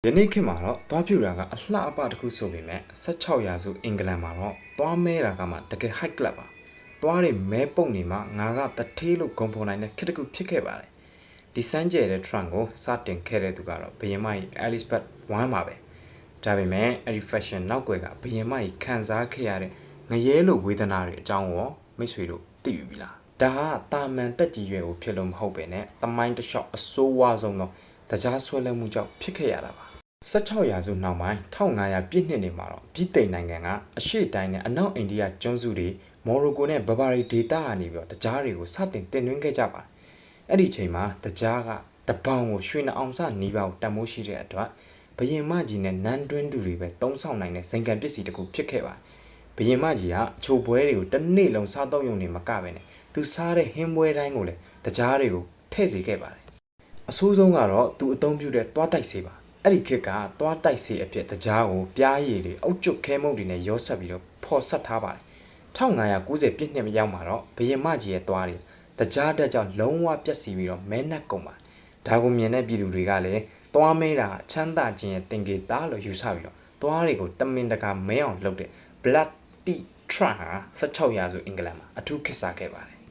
ယနေ့ခေတ်မှာတော့သွားပြူတာကအလှအပတစ်ခုဆိုပေမဲ့16ရာစုအင်္ဂလန်မှာတော့သွားမဲတာကမှတကယ် high club ပါသွားတွေမဲပုံနေမှာငါကတထေးလို့ဂုံဖော်နိုင်တဲ့ခေတ်တစ်ခုဖြစ်ခဲ့ပါတယ်ဒီစမ်းကြဲတဲ့ trend ကိုစတင်ခဲ့တဲ့သူကတော့ဘယင်မကြီး Elizabeth I ပါပဲဒါပေမဲ့အဲ့ဒီ fashion နောက်ွယ်ကဘယင်မကြီးခံစားခဲ့ရတဲ့ငရဲလိုဝေဒနာတွေအကြောင်းကိုမိတ်ဆွေတို့သိပြီလားဒါဟာတာမန်တက်ကြီးရွယ်ကိုဖြစ်လို့မဟုတ်ပဲနဲ့တမိုင်းတစ်လျှောက်အဆိုးဝါးဆုံးသောတရားဆွဲလန်းမှုကြောင့်ဖြစ်ခဲ့ရတာပါ16ရာစုနောက်ပိုင်း1500ပြည့်နှစ်တွေမှာတော့ပြည်သိမ်နိုင်ငံကအရှေ့တိုင်းနဲ့အနောက်အိန္ဒိယကျွန်းစုတွေမော်ရိုကိုနဲ့ဘဘာရီဒေသကနေပြီးတော့တရားတွေကိုစတင်တင်သွင်းခဲ့ကြပါတယ်။အဲ့ဒီချိန်မှာတရားကတပေါင်ကိုရွှေနှအောင်စနီးပါးကိုတန်မိုးရှိတဲ့အတွက်ဘယင်မကြီးနဲ့နန်းတွင်းသူတွေပဲတုံးဆောင်နိုင်တဲ့ဇင်ကန်ပစ္စည်းတစ်ခုဖြစ်ခဲ့ပါတယ်။ဘယင်မကြီးကအချိုပွဲတွေကိုတစ်နေ့လုံးစားတော့ရုံနဲ့မကပဲနဲ့သူစားတဲ့ဟင်းပွဲတိုင်းကိုလည်းတရားတွေကိုထည့်စေခဲ့ပါတယ်။အဆိုးဆုံးကတော့သူအသုံးပြုတဲ့တွားတိုက်စေပါအဲ့ဒီခေတ်ကသွားတိုက်စီအဖြစ်တရားကိုပြားရည်တွေအုတ်ကျွတ်ခဲမုတ်တွေနဲ့ရောဆက်ပြီးတော့ဖော်ဆက်ထားပါတယ်1590ပြည့်နှစ်မရောက်မှာတော့ဘယင်မကြီးရဲ့သွားတွေတရားတက်ကြောင့်လုံးဝပြက်စီပြီးတော့မဲနှက်ကုန်ပါဒါကိုမြင်တဲ့ပြည်သူတွေကလည်းသွားမဲတာချမ်းသာခြင်းရဲ့တင်ကေတာလို့ယူဆပြီးတော့သွားတွေကိုတမင်တကာမဲအောင်လုပ်တဲ့ Blood Tea Trend ဟာ16ရာစုအင်္ဂလန်မှာအထူးခေတ်စားခဲ့ပါတယ်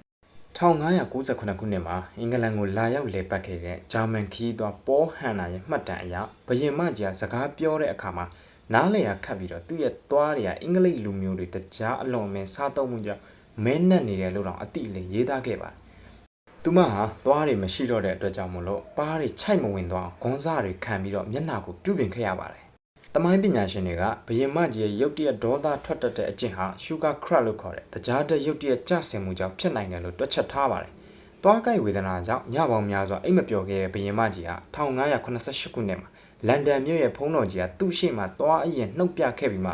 1598ခုနှစ်မှာအင်္ဂလန်ကိုလာရောက်လည်ပတ်ခဲ့တဲ့ဂျာမန်ခီးသွားပေါဟန်နာရဲ့မှတ်တမ်းအရဘယင်မကြီးစကားပြောတဲ့အခါမှာနားလည်ရခတ်ပြီးတော့သူ့ရဲ့သွားတွေကအင်္ဂလိပ်လူမျိုးတွေတရားအလွန်အမင်းစားသုံးမှုကြောင့်မဲနှက်နေတယ်လို့တော့အတိအလင်းရေးသားခဲ့ပါတယ်။သူမဟာသွားတွေမရှိတော့တဲ့အတွက်ကြောင့်မလို့ပါးတွေချိုက်မဝင်သွားဂွန်းစားတွေခံပြီးတော့မျက်နှာကိုပြုပြင်ခဲ့ရပါတယ်။တမိုင်းပညာရှင်တွေကဘယင်မကြီးရဲ့ရုပ်တရက်ဒေါသထွက်တတ်တဲ့အကျင့်ဟာ sugar crack လို့ခေါ်တဲ့တရားတဲ့ရုပ်တရက်ကျဆင်မှုကြောင့်ဖြစ်နိုင်တယ်လို့တွက်ချက်ထားပါတယ်။သွားကြိုက်ဝေဒနာကြောင့်ညပေါင်းများစွာအိမ်မပျော်ခဲ့တဲ့ဘယင်မကြီးဟာ1588ခုနှစ်မှာလန်ဒန်မြို့ရဲ့ဖုံးတော်ကြီးကသူ့ရှေ့မှာသွားအရင်နှုတ်ပြခဲ့ပြီးမှ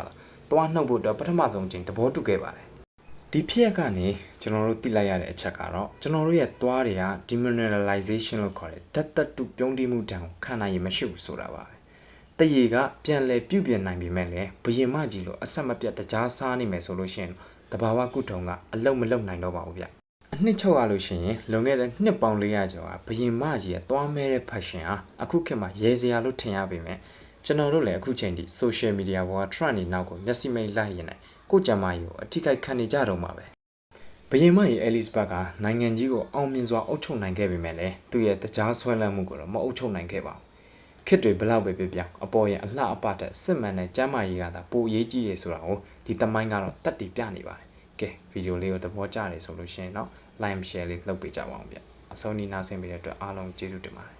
သွားနှုတ်ဖို့အတွက်ပထမဆုံးအချိန်သဘောတူခဲ့ပါတယ်။ဒီဖြစ်ရပ်ကနေကျွန်တော်တို့သိလိုက်ရတဲ့အချက်ကတော့ကျွန်တော်တို့ရဲ့သွားတွေက demineralization လို့ခေါ်တဲ့ဓာတ်သတ္တုပြုံးတိမှုတံကိုခံနိုင်ရမရှိဘူးဆိုတာပါပဲ။တရေကပြန်လဲပြုတ်ပြင်နိုင်ပေမဲ့လည်းဘယင်မကြီးလိုအဆက်မပြတ်တရားစားနေမယ်ဆိုလို့ရှိရင်တဘာဝကုထုံကအလုံးမလုံးနိုင်တော့ပါဘူးဗျ။အနှစ်ချုပ်ရလို့ရှိရင်လွန်ခဲ့တဲ့နှစ်ပေါင်း400ကျော်ဟာဘယင်မကြီးရဲ့သွားမဲတဲ့ fashion ဟာအခုခေတ်မှာရဲစရာလို့ထင်ရပေမဲ့ကျွန်တော်တို့လည်းအခုချိန်ထိ social media ပေါ်က trend တွေနောက်ကိုမျက်စိမိတ်လိုက်ရင်ကိုကြမ်းမာကြီးကိုအထိကိခံနေကြတော့မှာပဲဘယင်မကြီး Elizabeth ကနိုင်ငံကြီးကိုအောင်မြင်စွာအုပ်ချုပ်နိုင်ခဲ့ပေမဲ့လည်းသူ့ရဲ့တရားဆွဲလန်းမှုကိုတော့မအုပ်ချုပ်နိုင်ခဲ့ပါဘူးခေတ်တွေဘလောက်ပဲပြပြအပေါ်ရင်အလှအပတဲ့စစ်မှန်တဲ့ကျမ်းမာရေးကသာပိုအရေးကြီးရဆိုတာကိုဒီသမိုင်းကတော့တက်တည်ပြနေပါတယ်ကဲဗီဒီယိုလေးကိုသဘောကျတယ်ဆိုလို့ရှိရင်တော့ like share လေးလုပ်ပေးကြပါအောင်ဗျအဆုံးဒီနားဆင်ပေးတဲ့အတွက်အားလုံးကျေးဇူးတင်ပါတယ်